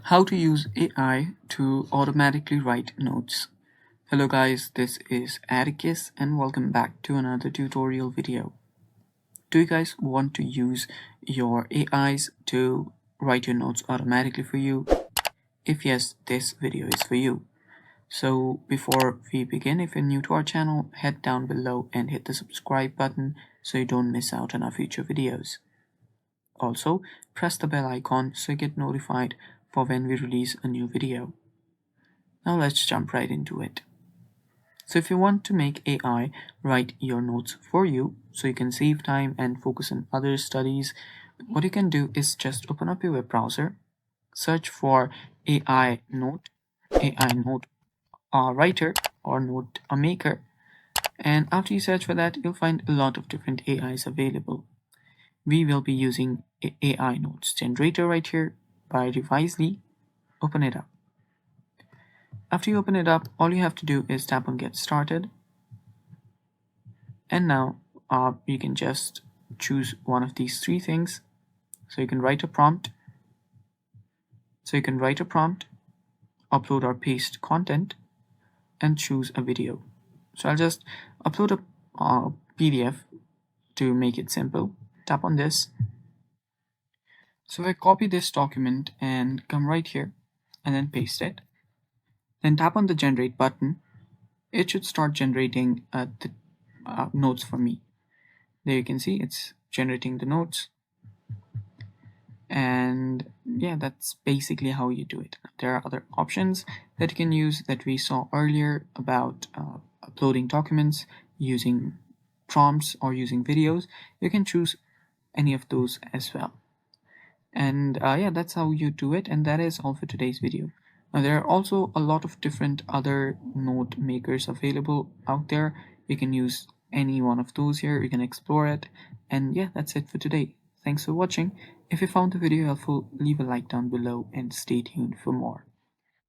How to use AI to automatically write notes. Hello guys, this is Atticus and welcome back to another tutorial video. Do you guys want to use your AIs to write your notes automatically for you? If yes, this video is for you. So before we begin, if you're new to our channel, head down below and hit the subscribe button so you don't miss out on our future videos. Also, press the bell icon so you get notified for when we release a new video. Now let's jump right into it. So if you want to make AI write your notes for you so you can save time and focus on other studies, what you can do is just open up your web browser, search for AI note, AI note writer or note maker, and after you search for that, you'll find a lot of different AIs available. We will be using AI notes generator right here by Revisely. Open it up. After you open it up, all you have to do is tap on get started. And now you can just choose one of these three things. So you can write a prompt. Upload or paste content, and choose a video. So I'll just upload a PDF to make it simple. Tap on this. So I copy this document and come right here and then paste it. Then tap on the generate button. It should start generating the notes for me. There you can see it's generating the notes. And yeah, that's basically how you do it. There are other options that you can use that we saw earlier about uploading documents, using prompts, or using videos. You can choose any of those as well. And yeah, that's how you do it. And that is all for today's video. Now, there are also a lot of different other note makers available out there. You can use any one of those here. You can explore it. And yeah, that's it for today. Thanks for watching. If you found the video helpful, leave a like down below and stay tuned for more.